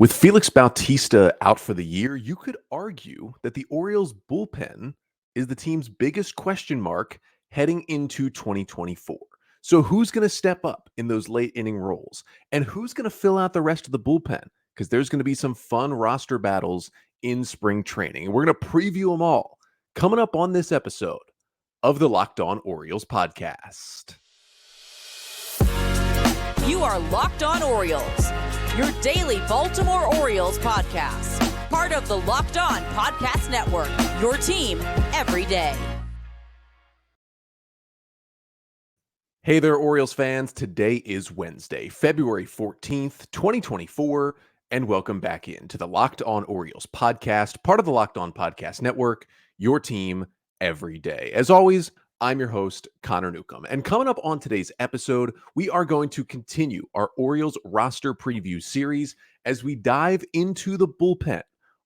With Félix Bautista out for the year, you could argue that the Orioles bullpen is the team's biggest question mark heading into 2024. So, who's going to step up in those late inning roles? And who's going to fill out the rest of the bullpen? Because there's going to be some fun roster battles in spring training. And we're going to preview them all coming up on this episode of the Locked On Orioles podcast. You are Locked On Orioles, your daily Baltimore Orioles podcast. Part of the Locked On Podcast Network, your team every day. Hey there, Orioles fans. Today is Wednesday, February 14th, 2024, and welcome back into the Locked On Orioles podcast, part of the Locked On Podcast Network, your team every day. As always, I'm your host, Connor Newcomb. And coming up on today's episode, we are going to continue our Orioles roster preview series as we dive into the bullpen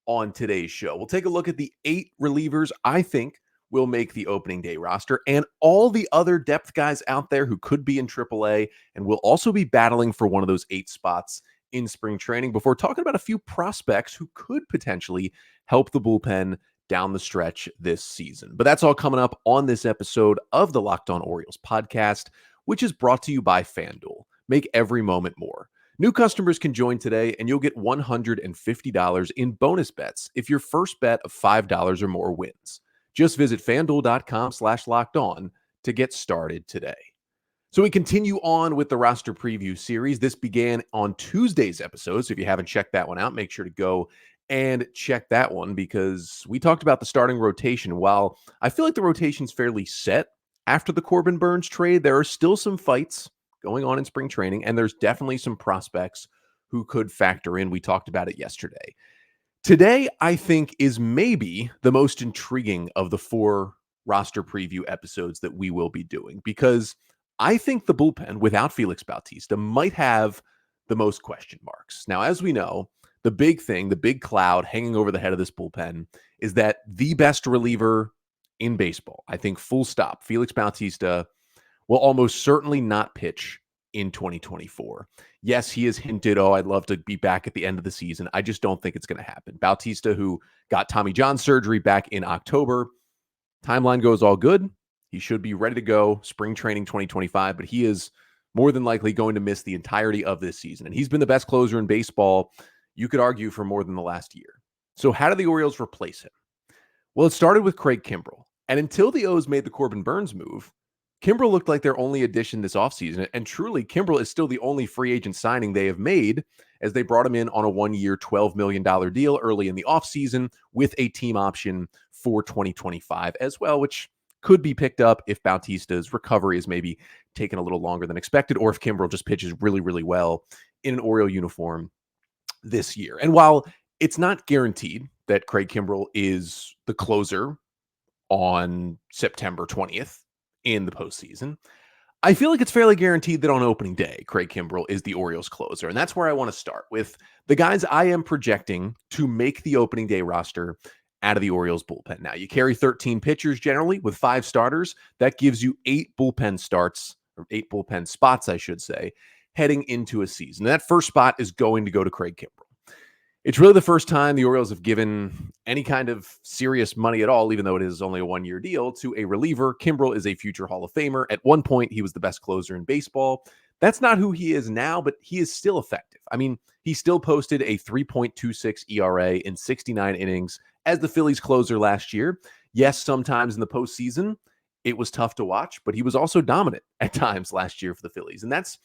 on today's show. We'll take a look at the 8 relievers I think will make the opening day roster and all the other depth guys out there who could be in AAA and will also be battling for one of those 8 spots in spring training before talking about a few prospects who could potentially help the bullpen down the stretch this season. But that's all coming up on this episode of the Locked On Orioles podcast, which is brought to you by FanDuel. Make every moment more. New customers can join today and you'll get $150 in bonus bets if your first bet of $5 or more wins. Just visit FanDuel.com/lockedon to get started today. So we continue on with the roster preview series. This began on Tuesday's episode. So if you haven't checked that one out, make sure to go and check that one because we talked about the starting rotation. While I feel like the rotation's fairly set after the Corbin Burnes trade, there are still some fights going on in spring training, and there's definitely some prospects who could factor in. We talked about it yesterday. Today, I think, is maybe the most intriguing of the 4 roster preview episodes that we will be doing because I think the bullpen without Félix Bautista might have the most question marks. Now, as we know, the big thing, the big cloud hanging over the head of this bullpen is that the best reliever in baseball, I think full stop, Félix Bautista will almost certainly not pitch in 2024. Yes, he has hinted, I'd love to be back at the end of the season. I just don't think it's going to happen. Bautista, who got Tommy John surgery back in October, timeline goes all good. He should be ready to go spring training 2025, but he is more than likely going to miss the entirety of this season. And he's been the best closer in baseball, you could argue, for more than the last year. So how do the Orioles replace him? Well, it started with Craig Kimbrel. And until the O's made the Corbin Burnes move, Kimbrel looked like their only addition this offseason. And truly, Kimbrel is still the only free agent signing they have made as they brought him in on a 1-year, $12 million deal early in the offseason with a team option for 2025 as well, which could be picked up if Bautista's recovery is maybe taken a little longer than expected, or if Kimbrel just pitches really, really well in an Oriole uniform this year. And while it's not guaranteed that Craig Kimbrel is the closer on September 20th in the postseason, I feel like it's fairly guaranteed that on opening day, Craig Kimbrel is the Orioles closer. And that's where I want to start with the guys I am projecting to make the opening day roster out of the Orioles bullpen. Now, you carry 13 pitchers generally with 5 starters. That gives you 8 bullpen starts, or 8 bullpen spots, I should say, heading into a season. That first spot is going to go to Craig Kimbrel. It's really the first time the Orioles have given any kind of serious money at all, even though it is only a 1-year deal, to a reliever. Kimbrel is a future Hall of Famer. At one point, he was the best closer in baseball. That's not who he is now, but he is still effective. I mean, he still posted a 3.26 ERA in 69 innings as the Phillies closer last year. Yes, sometimes in the postseason, it was tough to watch, but he was also dominant at times last year for the Phillies. And that's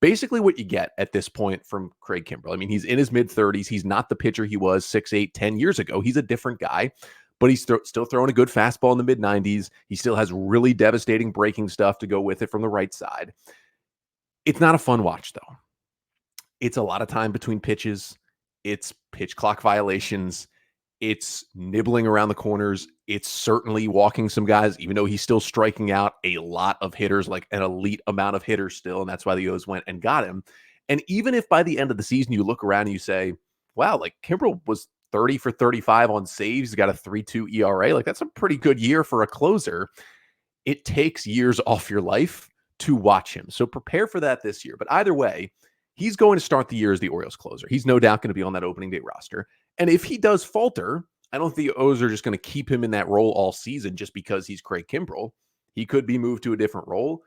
basically what you get at this point from Craig Kimbrel. I mean, he's in his mid-30s. He's not the pitcher he was 6, 8, 10 years ago. He's a different guy, but he's still throwing a good fastball in the mid-90s. He still has really devastating breaking stuff to go with it from the right side. It's not a fun watch, though. It's a lot of time between pitches. It's pitch clock violations. It's nibbling around the corners. It's certainly walking some guys, even though he's still striking out a lot of hitters, like an elite amount of hitters still. And that's why the O's went and got him. And even if by the end of the season, you look around and you say, wow, like Kimbrel was 30 for 35 on saves. He's got a 3.2 ERA. Like that's a pretty good year for a closer. It takes years off your life to watch him. So prepare for that this year. But either way, he's going to start the year as the Orioles closer. He's no doubt going to be on that opening day roster. And if he does falter, I don't think the O's are just going to keep him in that role all season just because he's Craig Kimbrell. He could be moved to a different role,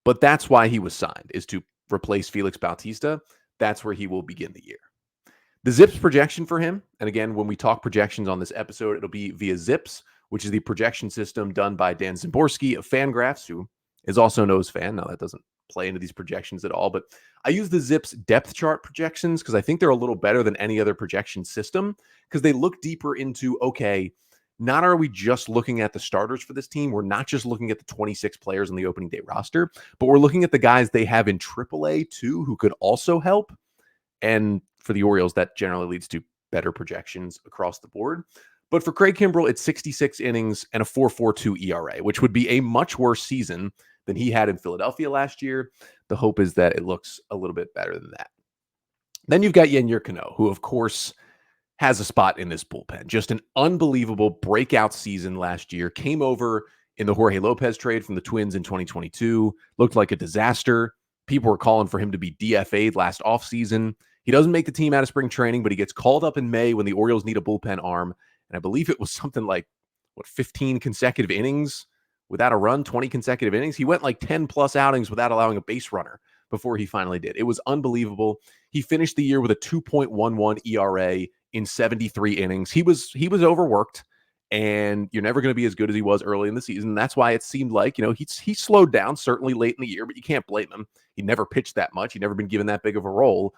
but that's why he was signed, is to replace Félix Bautista. That's where he will begin the year. The ZiPS projection for him, and again, when we talk projections on this episode, it'll be via ZiPS, which is the projection system done by Dan Szymborski of Fangraphs, who is also an O's fan. Now, that doesn't play into these projections at all, but I use the ZiPS depth chart projections because I think they're a little better than any other projection system because they look deeper into, okay, not are we just looking at the starters for this team? We're not just looking at the 26 players on the opening day roster, but we're looking at the guys they have in AAA too, who could also help. And for the Orioles, that generally leads to better projections across the board. But for Craig Kimbrell, it's 66 innings and a 4.42 ERA, which would be a much worse season than he had in Philadelphia last year. The hope is that it looks a little bit better than that. Then you've got Yennier Cano, who, of course, has a spot in this bullpen. Just an unbelievable breakout season last year. Came over in the Jorge Lopez trade from the Twins in 2022. Looked like a disaster. People were calling for him to be DFA'd last offseason. He doesn't make the team out of spring training, but he gets called up in May when the Orioles need a bullpen arm. And I believe it was something like, 15 consecutive innings without a run, 20 consecutive innings. He went like 10 plus outings without allowing a base runner before he finally did. It was unbelievable. He finished the year with a 2.11 ERA in 73 innings. He was overworked, and you're never going to be as good as he was early in the season. That's why it seemed like, he slowed down certainly late in the year, but you can't blame him. He never pitched that much. He'd never been given that big of a role.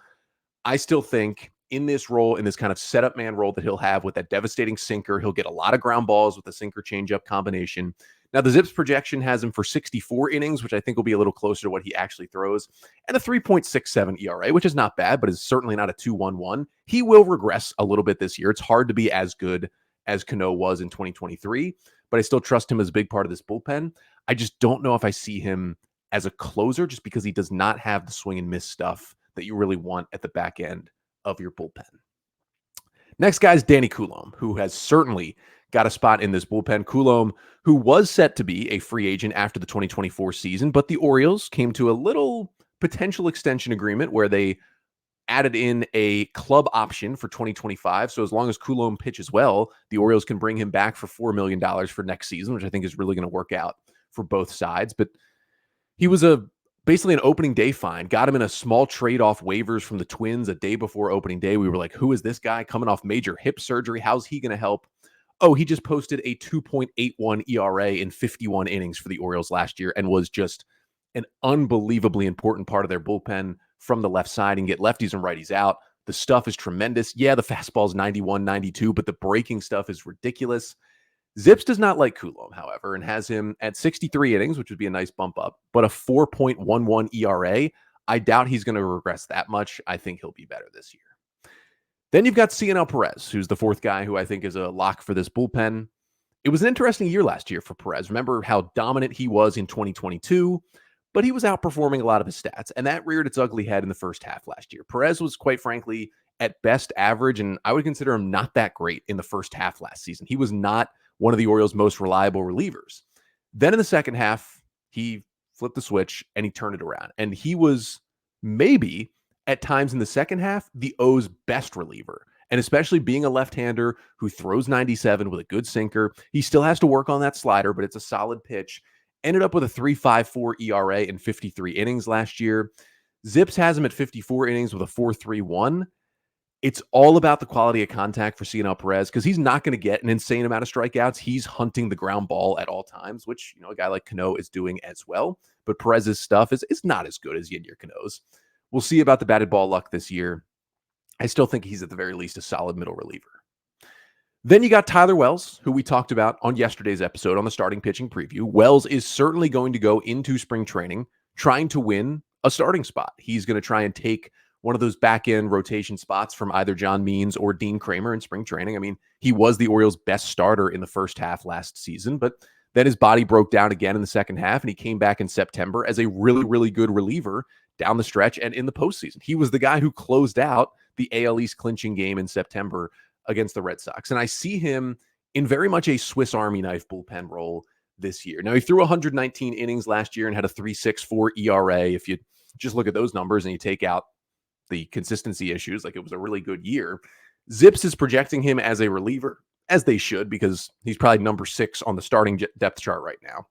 I still think in this role, in this kind of setup man role that he'll have with that devastating sinker, he'll get a lot of ground balls with the sinker changeup combination. Now, the ZiPS projection has him for 64 innings, which I think will be a little closer to what he actually throws, and a 3.67 ERA, which is not bad, but is certainly not a 2.11. He will regress a little bit this year. It's hard to be as good as Cano was in 2023, but I still trust him as a big part of this bullpen. I just don't know if I see him as a closer just because he does not have the swing and miss stuff that you really want at the back end of your bullpen. Next guy is Danny Coulombe, who has certainly got a spot in this bullpen. Coulombe, who was set to be a free agent after the 2024 season, but the Orioles came to a little potential extension agreement where they added in a club option for 2025. So as long as Coulombe pitches well, the Orioles can bring him back for $4 million for next season, which I think is really going to work out for both sides. But he was basically an opening day find. Got him in a small trade off waivers from the Twins a day before opening day. We were like, who is this guy coming off major hip surgery? How's he going to help? Oh, he just posted a 2.81 ERA in 51 innings for the Orioles last year and was just an unbelievably important part of their bullpen from the left side and get lefties and righties out. The stuff is tremendous. Yeah, the fastball is 91, 92, but the breaking stuff is ridiculous. ZiPS does not like Coulombe, however, and has him at 63 innings, which would be a nice bump up, but a 4.11 ERA. I doubt he's going to regress that much. I think he'll be better this year. Then you've got Cionel Perez, who's the fourth guy who I think is a lock for this bullpen. It was an interesting year last year for Perez. Remember how dominant he was in 2022, but he was outperforming a lot of his stats, and that reared its ugly head in the first half last year. Perez was, quite frankly, at best average, and I would consider him not that great in the first half last season. He was not one of the Orioles' most reliable relievers. Then in the second half, he flipped the switch and he turned it around. And he was maybe at times in the second half, the O's best reliever. And especially being a left-hander who throws 97 with a good sinker. He still has to work on that slider, but it's a solid pitch. Ended up with a 3.54 ERA in 53 innings last year. ZiPS has him at 54 innings with a 4.31. It's all about the quality of contact for Cionel Perez because he's not going to get an insane amount of strikeouts. He's hunting the ground ball at all times, which, a guy like Cano is doing as well. But Perez's stuff is not as good as Yennier Cano's. We'll see about the batted ball luck this year. I still think he's at the very least a solid middle reliever. Then you got Tyler Wells, who we talked about on yesterday's episode on the starting pitching preview. Wells is certainly going to go into spring training trying to win a starting spot. He's going to try and take one of those back-end rotation spots from either John Means or Dean Kramer in spring training. I mean, he was the Orioles' best starter in the first half last season, but then his body broke down again in the second half, and he came back in September as a really, really good reliever down the stretch and in the postseason. He was the guy who closed out the AL East clinching game in September against the Red Sox. And I see him in very much a Swiss Army knife bullpen role this year. Now, he threw 119 innings last year and had a 3.64 ERA. If you just look at those numbers and you take out the consistency issues. Like, it was a really good year. Zips is projecting him as a reliever, as they should, because he's probably number 6 on the starting depth chart right now.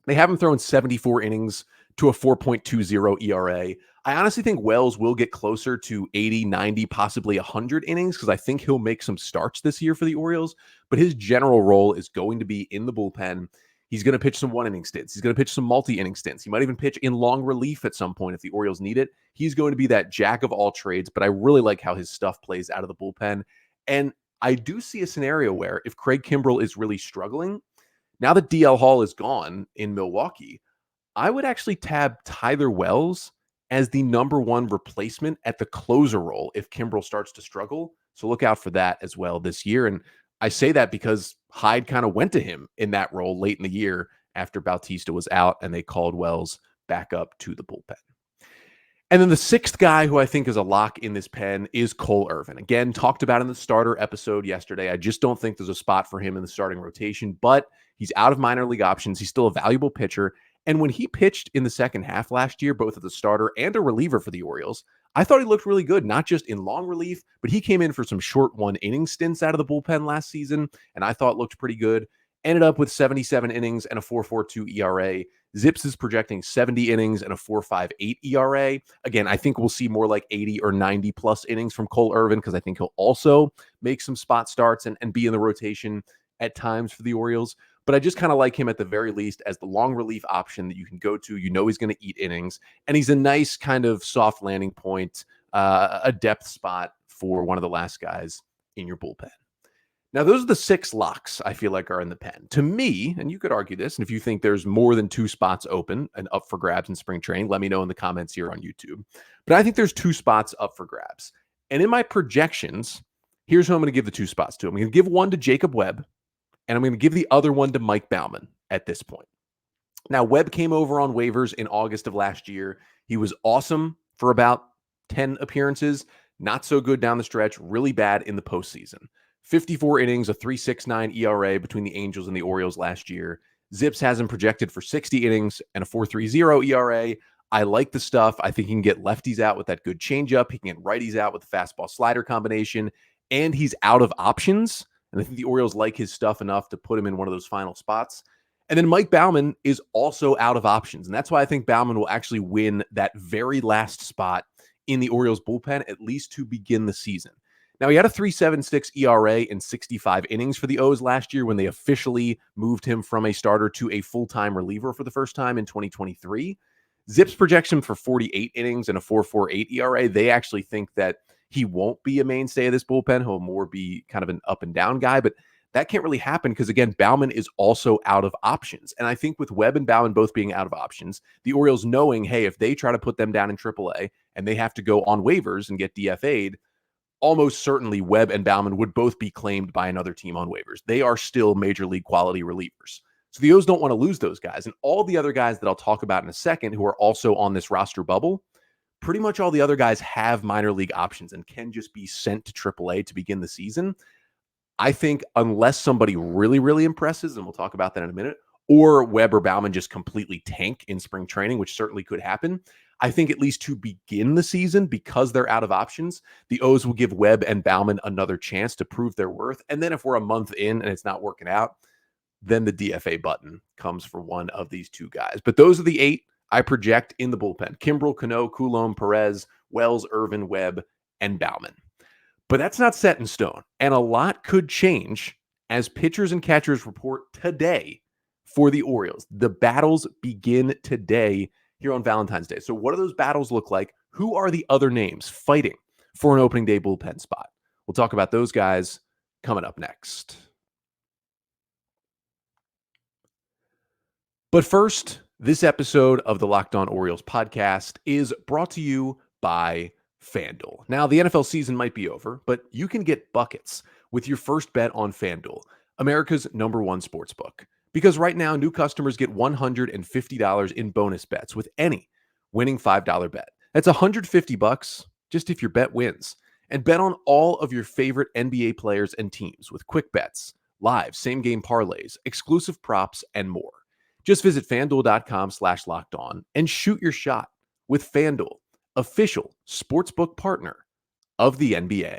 They have him throwing 74 innings to a 4.20 ERA. I honestly think Wells will get closer to 80, 90, possibly 100 innings, because I think he'll make some starts this year for the Orioles. But his general role is going to be in the bullpen. He's going to pitch some one-inning stints. He's going to pitch some multi-inning stints. He might even pitch in long relief at some point if the Orioles need it. He's going to be that jack of all trades, but I really like how his stuff plays out of the bullpen. And I do see a scenario where if Craig Kimbrell is really struggling, now that DL Hall is gone in Milwaukee, I would actually tab Tyler Wells as the number 1 replacement at the closer role if Kimbrell starts to struggle. So look out for that as well this year. And I say that because Hyde kind of went to him in that role late in the year after Bautista was out, and they called Wells back up to the bullpen. And then the 6th guy who I think is a lock in this pen is Cole Irvin. Again, talked about in the starter episode yesterday. I just don't think there's a spot for him in the starting rotation, but he's out of minor league options. He's still a valuable pitcher. And when he pitched in the second half last year, both as a starter and a reliever for the Orioles, I thought he looked really good, not just in long relief, but he came in for some short one-inning stints out of the bullpen last season, and I thought looked pretty good. Ended up with 77 innings and a 4.42 ERA. Zips is projecting 70 innings and a 4.58 ERA. Again, I think we'll see more like 80 or 90 plus innings from Cole Irvin, because I think he'll also make some spot starts and be in the rotation at times for the Orioles. But I just kind of like him at the very least as the long relief option that you can go to. You know he's going to eat innings, and he's a nice kind of soft landing point, a depth spot for one of the last guys in your bullpen. Now, those are the 6 locks I feel like are in the pen. To me, and you could argue this, and if you think there's more than 2 spots open and up for grabs in spring training, let me know in the comments here on YouTube. But I think there's 2 spots up for grabs. And in my projections, here's who I'm going to give the 2 spots to. I'm going to give one to Jacob Webb, and I'm going to give the other one to Mike Baumann at this point. Now, Webb came over on waivers in August of last year. He was awesome for about 10 appearances. Not so good down the stretch. Really bad in the postseason. 54 innings, a 3.69 ERA between the Angels and the Orioles last year. Zips has him projected for 60 innings and a 4.30 ERA. I like the stuff. I think he can get lefties out with that good changeup. He can get righties out with the fastball slider combination. And he's out of options. And I think the Orioles like his stuff enough to put him in one of those final spots. And then Mike Baumann is also out of options. And that's why I think Baumann will actually win that very last spot in the Orioles bullpen, at least to begin the season. Now, he had a 3.76 ERA in 65 innings for the O's last year when they officially moved him from a starter to a full-time reliever for the first time in 2023. Zips projection for 48 innings and a 4.48 ERA. They actually think that he won't be a mainstay of this bullpen. He'll more be kind of an up and down guy, but that can't really happen because, again, Baumann is also out of options. And I think with Webb and Baumann both being out of options, the Orioles knowing, hey, if they try to put them down in AAA and they have to go on waivers and get DFA'd, almost certainly Webb and Baumann would both be claimed by another team on waivers. They are still major league quality relievers. So the O's don't want to lose those guys. And all the other guys that I'll talk about in a second who are also on this roster bubble, pretty much all the other guys have minor league options and can just be sent to AAA to begin the season. I think unless somebody really, really impresses, and we'll talk about that in a minute, or Webb or Baumann just completely tank in spring training, which certainly could happen, I think at least to begin the season, because they're out of options, the O's will give Webb and Baumann another chance to prove their worth. And then if we're a month in and it's not working out, then the DFA button comes for one of these 2 guys. But those are the 8 I project in the bullpen: Kimbrell, Cano, Coulombe, Perez, Wells, Irvin, Webb, and Baumann. But that's not set in stone. And a lot could change as pitchers and catchers report today for the Orioles. The battles begin today here on Valentine's Day. So what do those battles look like? Who are the other names fighting for an opening day bullpen spot? We'll talk about those guys coming up next. But first, this episode of the Locked On Orioles podcast is brought to you by FanDuel. Now, the NFL season might be over, but you can get buckets with your first bet on FanDuel, America's #1 sportsbook. Because right now, new customers get $150 in bonus bets with any winning $5 bet. That's $150 just if your bet wins. And bet on all of your favorite NBA players and teams with quick bets, live same-game parlays, exclusive props, and more. Just visit FanDuel.com/lockedon and shoot your shot with FanDuel, official sportsbook partner of the NBA.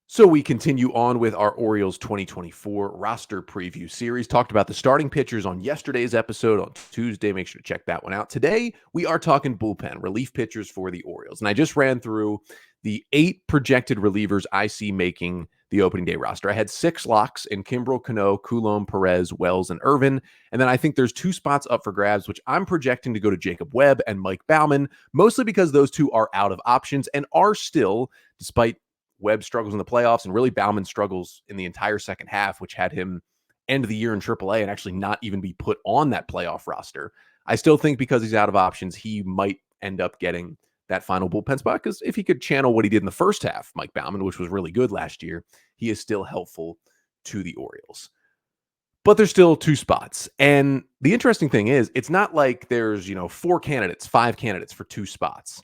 So we continue on with our Orioles 2024 roster preview series. Talked about the starting pitchers on yesterday's episode on Tuesday. Make sure to check that one out. Today, we are talking bullpen, relief pitchers for the Orioles. And I just ran through the 8 projected relievers I see making the opening day roster. I had 6 locks in Kimbrel, Cano, Coulomb, Perez, Wells, and Irvin. And then I think there's 2 spots up for grabs, which I'm projecting to go to Jacob Webb and Mike Baumann, mostly because those 2 are out of options and are still, despite Webb struggles in the playoffs and really Baumann struggles in the entire second half, which had him end the year in AAA and actually not even be put on that playoff roster. I still think because he's out of options, he might end up getting that final bullpen spot, because if he could channel what he did in the first half, Mike Baumann, which was really good last year, he is still helpful to the Orioles. But there's still 2 spots. And the interesting thing is, it's not like there's, 4 candidates, 5 candidates for 2 spots.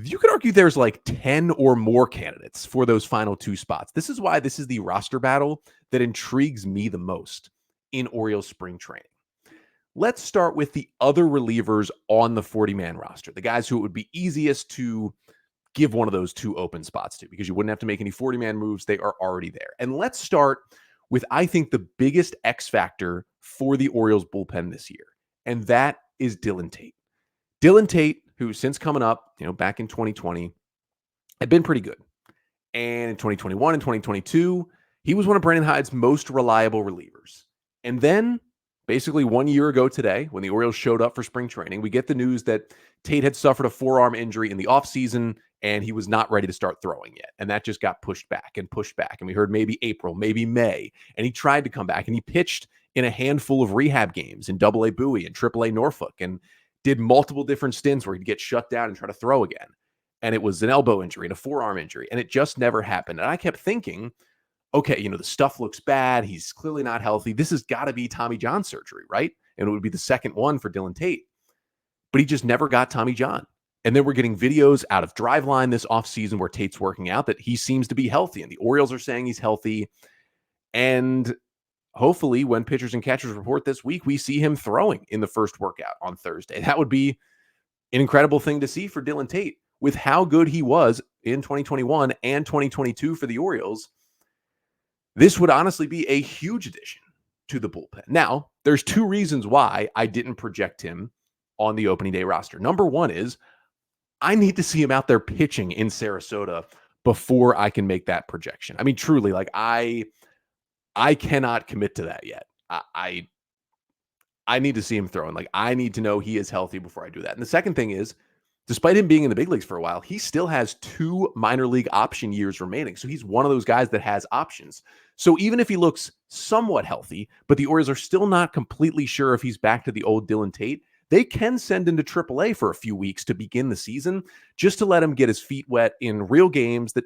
You could argue there's like 10 or more candidates for those final 2 spots. This is why this is the roster battle that intrigues me the most in Orioles spring training. Let's start with the other relievers on the 40-man roster, the guys who it would be easiest to give one of those 2 open spots to, because you wouldn't have to make any 40-man moves. They are already there. And let's start with, I think, the biggest X factor for the Orioles bullpen this year, and that is Dillon Tate. Dillon Tate, who since coming up, back in 2020, had been pretty good. And in 2021 and 2022, he was one of Brandon Hyde's most reliable relievers. And then, basically 1 year ago today, when the Orioles showed up for spring training, we get the news that Tate had suffered a forearm injury in the offseason, and he was not ready to start throwing yet. And that just got pushed back. And we heard maybe April, maybe May. And he tried to come back, and he pitched in a handful of rehab games in AA Bowie and AAA Norfolk, and did multiple different stints where he'd get shut down and try to throw again. And it was an elbow injury and a forearm injury, and it just never happened. And I kept thinking, okay, the stuff looks bad. He's clearly not healthy. This has got to be Tommy John surgery, right? And it would be the second one for Dillon Tate. But he just never got Tommy John. And then we're getting videos out of Driveline this offseason where Tate's working out that he seems to be healthy, and the Orioles are saying he's healthy. And hopefully, when pitchers and catchers report this week, we see him throwing in the first workout on Thursday. That would be an incredible thing to see for Dillon Tate. With how good he was in 2021 and 2022 for the Orioles, this would honestly be a huge addition to the bullpen. Now, there's 2 reasons why I didn't project him on the opening day roster. Number 1 is I need to see him out there pitching in Sarasota before I can make that projection. I mean, truly, I cannot commit to that yet. I need to see him throwing. I need to know he is healthy before I do that. And the second thing is, despite him being in the big leagues for a while, he still has 2 minor league option years remaining. So he's one of those guys that has options. So even if he looks somewhat healthy, but the Orioles are still not completely sure if he's back to the old Dillon Tate, they can send him to AAA for a few weeks to begin the season, just to let him get his feet wet in real games that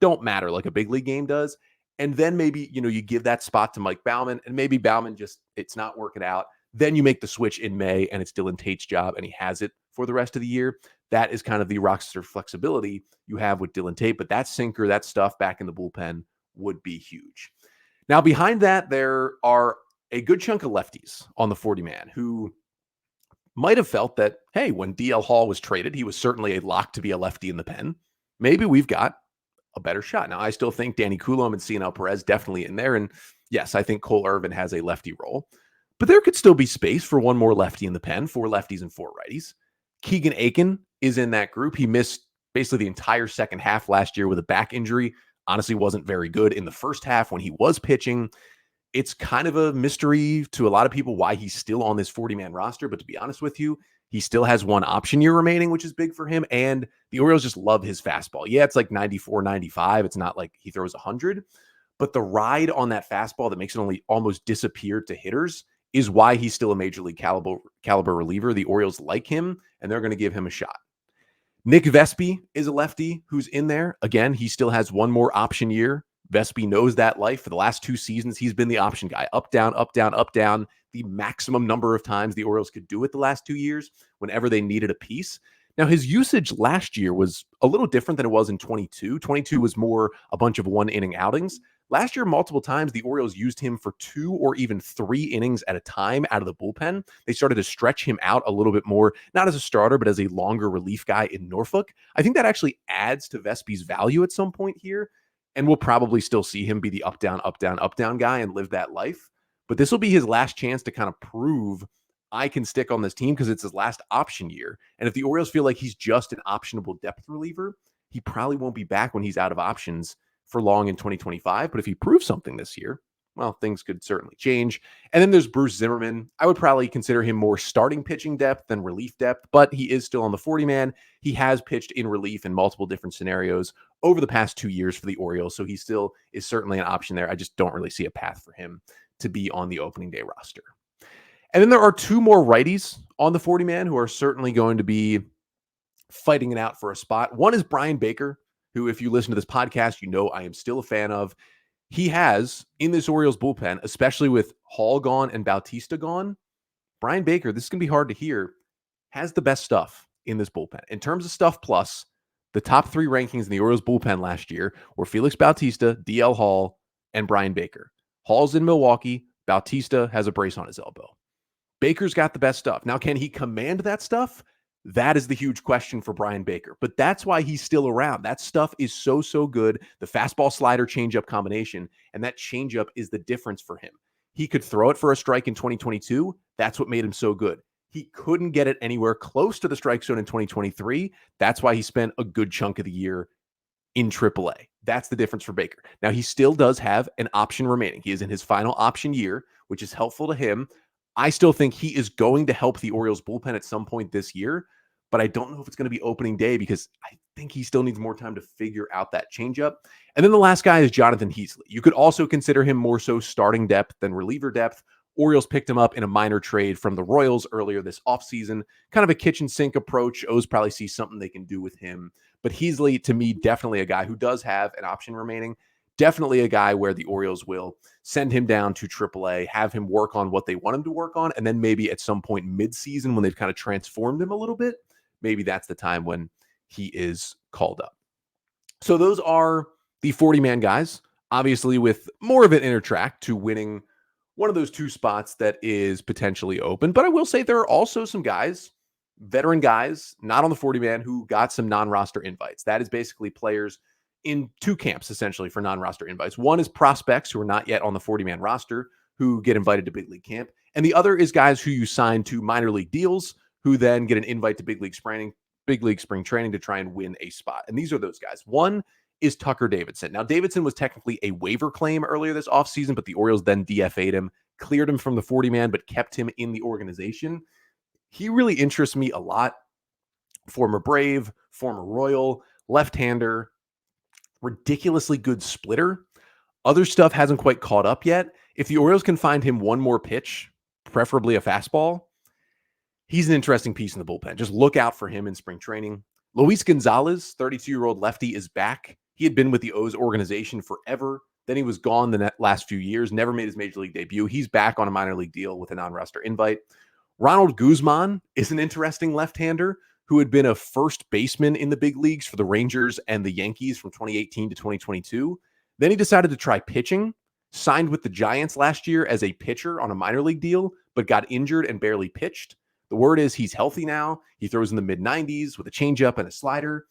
don't matter like a big league game does. And then maybe, you give that spot to Mike Baumann, and maybe Baumann it's not working out. Then you make the switch in May, and it's Dillon Tate's job, and he has it for the rest of the year. That is kind of the rockstar flexibility you have with Dillon Tate. But that sinker, that stuff back in the bullpen would be huge. Now, behind that, there are a good chunk of lefties on the 40-man who might have felt that, hey, when DL Hall was traded, he was certainly a lock to be a lefty in the pen. Maybe we've got a better shot. Now, I still think Danny Coulomb and Cionel Perez definitely in there. And yes, I think Cole Irvin has a lefty role. But there could still be space for one more lefty in the pen, 4 lefties and 4 righties. Keegan Aiken is in that group. He missed basically the entire second half last year with a back injury. Honestly, wasn't very good in the first half when he was pitching. It's kind of a mystery to a lot of people why he's still on this 40-man roster. But to be honest with you, he still has 1 option year remaining, which is big for him. And the Orioles just love his fastball. Yeah, it's like 94, 95. It's not like he throws 100. But the ride on that fastball that makes it only almost disappear to hitters is why he's still a major league caliber reliever. The Orioles like him, and they're going to give him a shot. Nick Vespi is a lefty who's in there. Again, he still has 1 more option year. Vespi knows that life. For the last 2 seasons, he's been the option guy. Up, down, up, down, up, down. The maximum number of times the Orioles could do it the last 2 years whenever they needed a piece. Now, his usage last year was a little different than it was in 22. 22 was more a bunch of 1-inning outings. Last year, multiple times, the Orioles used him for 2 or even 3 innings at a time out of the bullpen. They started to stretch him out a little bit more, not as a starter, but as a longer relief guy in Norfolk. I think that actually adds to Vespi's value at some point here, and we'll probably still see him be the up, down, up, down, up, down guy and live that life. But this will be his last chance to kind of prove I can stick on this team because it's his last option year. And if the Orioles feel like he's just an optionable depth reliever, he probably won't be back when he's out of options for long in 2025. But if he proves something this year, well, things could certainly change. And then there's Bruce Zimmerman. I would probably consider him more starting pitching depth than relief depth, but he is still on the 40-man. He has pitched in relief in multiple different scenarios over the past 2 years for the Orioles, so he still is certainly an option there. I just don't really see a path for him to be on the opening day roster. And then there are 2 more righties on the 40-man who are certainly going to be fighting it out for a spot. One is Brian Baker, who, if you listen to this podcast, you know I am still a fan of. He has, in this Orioles bullpen, especially with Hall gone and Bautista gone, Brian Baker, this is going to be hard to hear, has the best stuff in this bullpen. In terms of stuff plus, the top 3 rankings in the Orioles bullpen last year were Félix Bautista, DL Hall, and Brian Baker. Hall's in Milwaukee. Bautista has a brace on his elbow. Baker's got the best stuff. Now, can he command that stuff? That is the huge question for Brian Baker, but that's why he's still around. That stuff is so good. The fastball slider changeup combination, and that changeup is the difference for him. He could throw it for a strike in 2022. That's what made him so good. He couldn't get it anywhere close to the strike zone in 2023. That's why he spent a good chunk of the year in AAA. That's the difference for Baker. Now, he still does have an option remaining. He is in his final option year, which is helpful to him. I still think he is going to help the Orioles bullpen at some point this year, but I don't know if it's going to be opening day because I think he still needs more time to figure out that changeup. And then the last guy is Jonathan Heasley. You could also consider him more so starting depth than reliever depth. Orioles picked him up in a minor trade from the Royals earlier this offseason. Kind of a kitchen sink approach. O's probably see something they can do with him. But Heasley, to me, definitely a guy who does have an option remaining. Definitely a guy where the Orioles will send him down to AAA, have him work on what they want him to work on, and then maybe at some point mid-season when they've kind of transformed him a little bit, maybe that's the time when he is called up. So those are the 40-man guys, obviously with more of an inner track to winning one of those 2 spots that is potentially open. But I will say there are also some guys, veteran guys, not on the 40-man, who got some non-roster invites. That is basically players in 2 camps, essentially, for non-roster invites. One is prospects who are not yet on the 40-man roster who get invited to big league camp. And the other is guys who you sign to minor league deals who then get an invite to big league spring training to try and win a spot. And these are those guys. One is Tucker Davidson. Now, Davidson was technically a waiver claim earlier this offseason, but the Orioles then DFA'd him, cleared him from the 40-man, but kept him in the organization. He really interests me a lot. Former Brave, former Royal, left-hander, ridiculously good splitter. Other stuff hasn't quite caught up yet. If the Orioles can find him one more pitch, preferably a fastball, he's an interesting piece in the bullpen. Just look out for him in spring training. Luis Gonzalez, 32-year-old lefty, is back. He had been with the O's organization forever. Then he was gone the last few years, never made his major league debut. He's back on a minor league deal with a non-roster invite. Ronald Guzman is an interesting left-hander who had been a first baseman in the big leagues for the Rangers and the Yankees from 2018 to 2022. Then he decided to try pitching, signed with the Giants last year as a pitcher on a minor league deal, but got injured and barely pitched. The word is he's healthy now. He throws in the mid-90s with a changeup and a slider.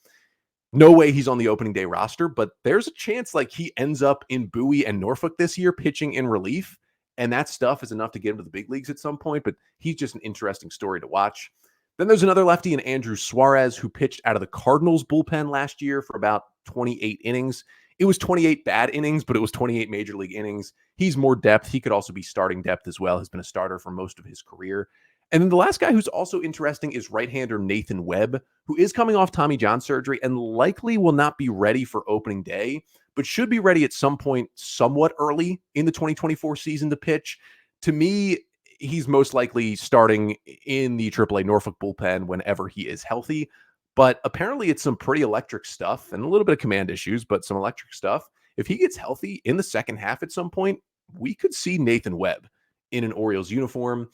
No way he's on the opening day roster, but there's a chance like he ends up in Bowie and Norfolk this year pitching in relief, and that stuff is enough to get him to the big leagues at some point, but he's just an interesting story to watch. Then there's another lefty in Andrew Suarez who pitched out of the Cardinals bullpen last year for about 28 innings. It was 28 bad innings, but it was 28 major league innings. He's more depth. He could also be starting depth as well. Has been a starter for most of his career. And then the last guy who's also interesting is right-hander Nathan Webb, who is coming off Tommy John surgery and likely will not be ready for opening day, but should be ready at some point somewhat early in the 2024 season to pitch. To me, he's most likely starting in the AAA Norfolk bullpen whenever he is healthy. But apparently it's some pretty electric stuff and a little bit of command issues, but some electric stuff. If he gets healthy in the second half at some point, we could see Nathan Webb in an Orioles uniform.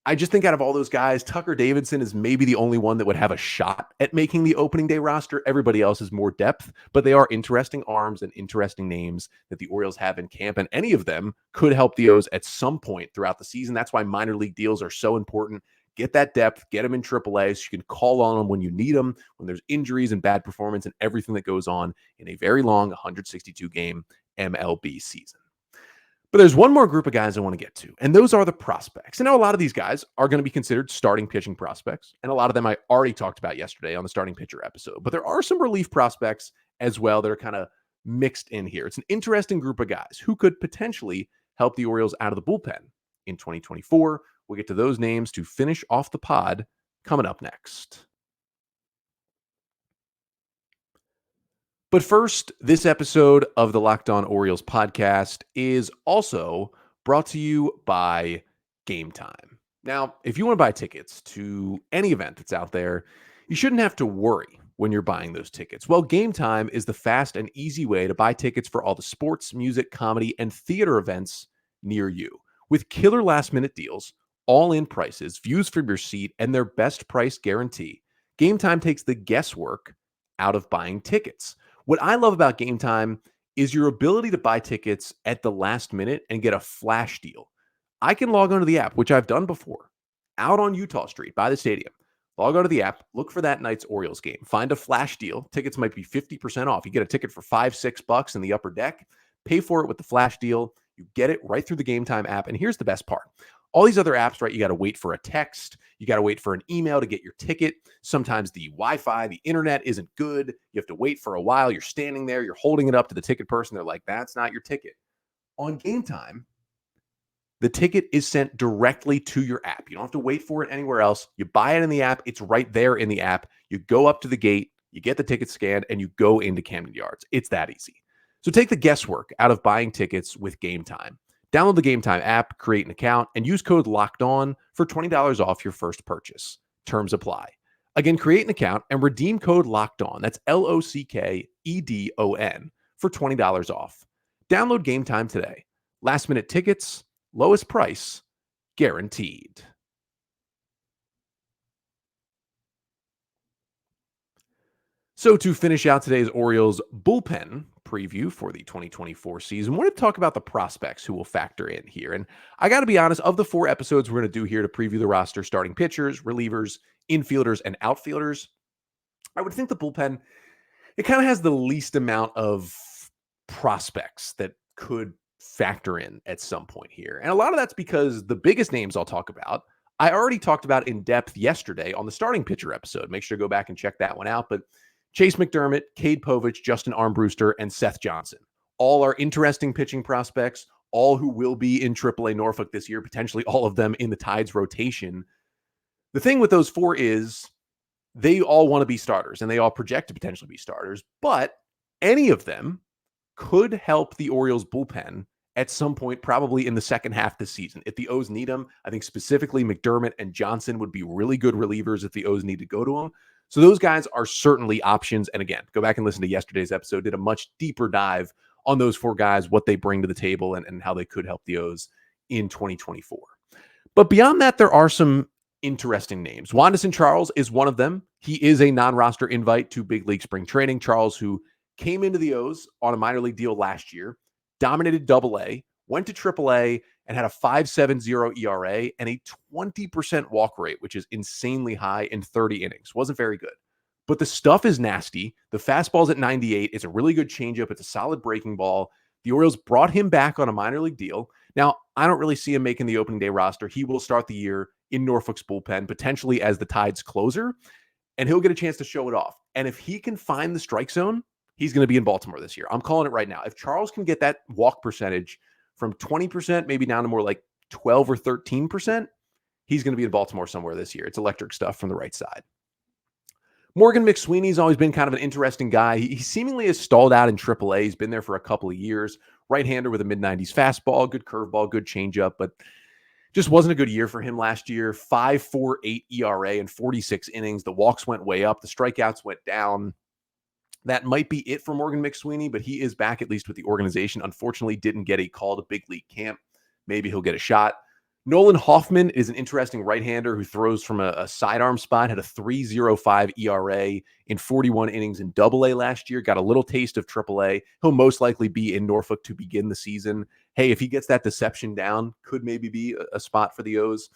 I just think out of all those guys, Tucker Davidson is maybe the only one that would have a shot at making the opening day roster. Everybody else is more depth, but they are interesting arms and interesting names that the Orioles have in camp, and any of them could help the O's at some point throughout the season. That's why minor league deals are so important. Get that depth, get them in AAA so you can call on them when you need them, when there's injuries and bad performance and everything that goes on in a very long 162-game MLB season. But there's one more group of guys I want to get to, and those are the prospects. And now a lot of these guys are going to be considered starting pitching prospects, and a lot of them I already talked about yesterday on the starting pitcher episode. But there are some relief prospects as well that are kind of mixed in here. It's an interesting group of guys who could potentially help the Orioles out of the bullpen in 2024. We'll get to those names to finish off the pod coming up next. But first, this episode of the Locked On Orioles podcast is also brought to you by Gametime. Now, if you want to buy tickets to any event that's out there, you shouldn't have to worry when you're buying those tickets. Well, Gametime is the fast and easy way to buy tickets for all the sports, music, comedy, and theater events near you. With killer last-minute deals, all-in prices, views from your seat, and their best price guarantee, Gametime takes the guesswork out of buying tickets. What I love about Gametime is your ability to buy tickets at the last minute and get a flash deal. I can log onto the app, which I've done before, out on Utah Street by the stadium. Log onto the app, look for that night's Orioles game, find a flash deal. Tickets might be 50% off. You get a ticket for $5-6 in the upper deck, pay for it with the flash deal. You get it right through the Gametime app. And here's the best part. All these other apps, right? You got to wait for a text. You got to wait for an email to get your ticket. Sometimes the Wi-Fi, the internet isn't good. You have to wait for a while. You're standing there. You're holding it up to the ticket person. They're like, that's not your ticket. On Gametime, the ticket is sent directly to your app. You don't have to wait for it anywhere else. You buy it in the app. It's right there in the app. You go up to the gate. You get the ticket scanned, and you go into Camden Yards. It's that easy. So take the guesswork out of buying tickets with Gametime. Download the Gametime app, create an account, and use code LOCKEDON for $20 off your first purchase. Terms apply. Again, create an account and redeem code LOCKEDON. That's LOCKEDON for $20 off. Download Gametime today. Last minute tickets, lowest price, guaranteed. So to finish out today's Orioles bullpen preview for the 2024 season, I want to talk about the prospects who will factor in here. And I got to be honest, of the 4 episodes we're going to do here to preview the roster, starting pitchers, relievers, infielders, and outfielders, I would think the bullpen, it kind of has the least amount of prospects that could factor in at some point here. And a lot of that's because the biggest names I'll talk about, I already talked about in depth yesterday on the starting pitcher episode. Make sure to go back and check that one out. But Chase McDermott, Cade Povich, Justin Armbruster, and Seth Johnson. All are interesting pitching prospects, all who will be in AAA Norfolk this year, potentially all of them in the Tides rotation. The thing with those 4 is they all want to be starters, and they all project to potentially be starters, but any of them could help the Orioles bullpen at some point, probably in the second half this season. If the O's need them, I think specifically McDermott and Johnson would be really good relievers if the O's need to go to them. So those guys are certainly options. And again, go back and listen to yesterday's episode. Did a much deeper dive on those 4 guys, what they bring to the table, and how they could help the O's in 2024. But beyond that, there are some interesting names. Wanderson Charles is one of them. He is a non-roster invite to big league spring training. Charles, who came into the O's on a minor league deal last year, dominated AA, went to AAA, and had a 5.70 ERA and a 20% walk rate, which is insanely high in 30 innings. Wasn't very good. But the stuff is nasty. The fastball's at 98. It's a really good changeup. It's a solid breaking ball. The Orioles brought him back on a minor league deal. Now, I don't really see him making the opening day roster. He will start the year in Norfolk's bullpen, potentially as the Tides closer, and he'll get a chance to show it off. And if he can find the strike zone, he's going to be in Baltimore this year. I'm calling it right now. If Charles can get that walk percentage from 20%, maybe down to more like 12 or 13%, he's going to be in Baltimore somewhere this year. It's electric stuff from the right side. Morgan McSweeney's always been kind of an interesting guy. He seemingly has stalled out in AAA. He's been there for a couple of years. Right-hander with a mid-90s fastball, good curveball, good changeup, but just wasn't a good year for him last year. 5.48 ERA in 46 innings. The walks went way up. The strikeouts went down. That might be it for Morgan McSweeney, but he is back at least with the organization. Unfortunately, didn't get a call to big league camp. Maybe he'll get a shot. Nolan Hoffman is an interesting right-hander who throws from a sidearm spot, had a 3.05 ERA in 41 innings in Double-A last year, got a little taste of Triple-A. He'll most likely be in Norfolk to begin the season. Hey, if he gets that deception down, could maybe be a spot for the O's.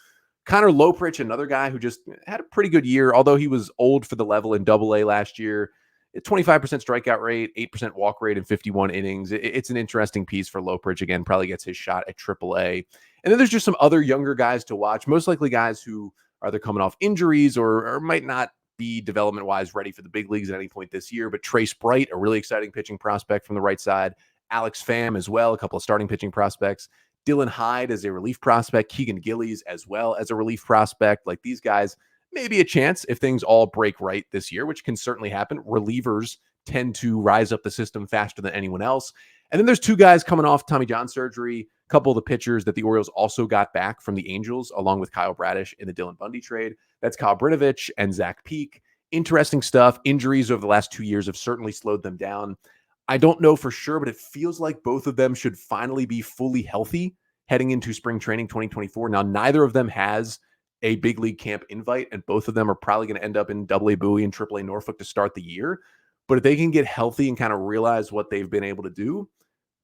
Connor Loprich, another guy who just had a pretty good year, although he was old for the level in Double-A last year. 25% strikeout rate, 8% walk rate in 51 innings. It's an interesting piece for Loprich. Again, probably gets his shot at Triple-A. And then there's just some other younger guys to watch, most likely guys who are either coming off injuries or might not be development-wise ready for the big leagues at any point this year. But Trace Bright, a really exciting pitching prospect from the right side. Alex Pham as well, a couple of starting pitching prospects. Dylan Hyde as a relief prospect. Keegan Gillies as well as a relief prospect. Like these guys, maybe a chance if things all break right this year, which can certainly happen. Relievers tend to rise up the system faster than anyone else. And then there's two guys coming off Tommy John surgery, a couple of the pitchers that the Orioles also got back from the Angels, along with Kyle Bradish in the Dylan Bundy trade. That's Kyle Brinovich and Zach Peak. Interesting stuff. Injuries over the last 2 years have certainly slowed them down. I don't know for sure, but it feels like both of them should finally be fully healthy heading into spring training 2024. Now, neither of them has a big league camp invite, and both of them are probably going to end up in Double-A Bowie and Triple-A Norfolk to start the year. But if they can get healthy and kind of realize what they've been able to do,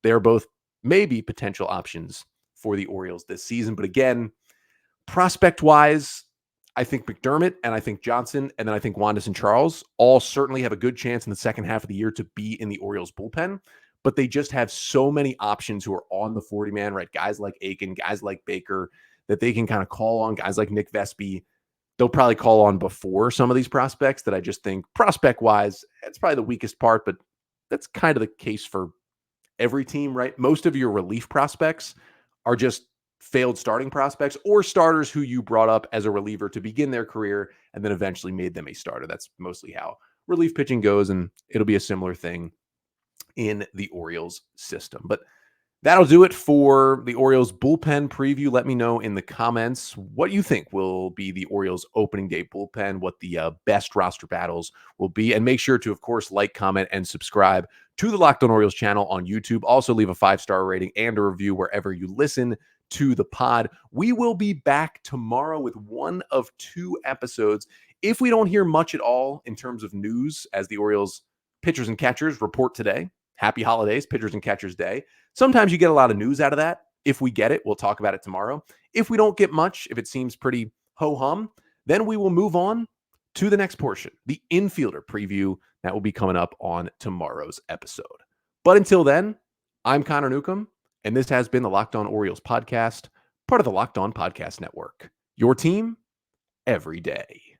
they're both maybe potential options for the Orioles this season. But again, prospect-wise, I think McDermott and I think Johnson and then I think Wanderson Charles all certainly have a good chance in the second half of the year to be in the Orioles bullpen. But they just have so many options who are on the 40-man, right? Guys like Aiken, guys like Baker, that they can kind of call on, guys like Nick Vespi. They'll probably call on before some of these prospects that I just think prospect-wise, it's probably the weakest part, but that's kind of the case for every team, right? Most of your relief prospects are just failed starting prospects or starters who you brought up as a reliever to begin their career and then eventually made them a starter. That's mostly how relief pitching goes, and it'll be a similar thing in the Orioles system. But that'll do it for the Orioles bullpen preview. Let me know in the comments what you think will be the Orioles opening day bullpen, what the best roster battles will be. And make sure to, of course, like, comment, and subscribe to the Locked On Orioles channel on YouTube. Also, leave a 5-star rating and a review wherever you listen to the pod. We will be back tomorrow with one of 2 episodes. If we don't hear much at all in terms of news as the Orioles pitchers and catchers report today, happy holidays, Pitchers and Catchers Day. Sometimes you get a lot of news out of that. If we get it, we'll talk about it tomorrow. If we don't get much, if it seems pretty ho-hum, then we will move on to the next portion, the infielder preview that will be coming up on tomorrow's episode. But until then, I'm Connor Newcomb, and this has been the Locked On Orioles podcast, part of the Locked On Podcast Network. Your team every day.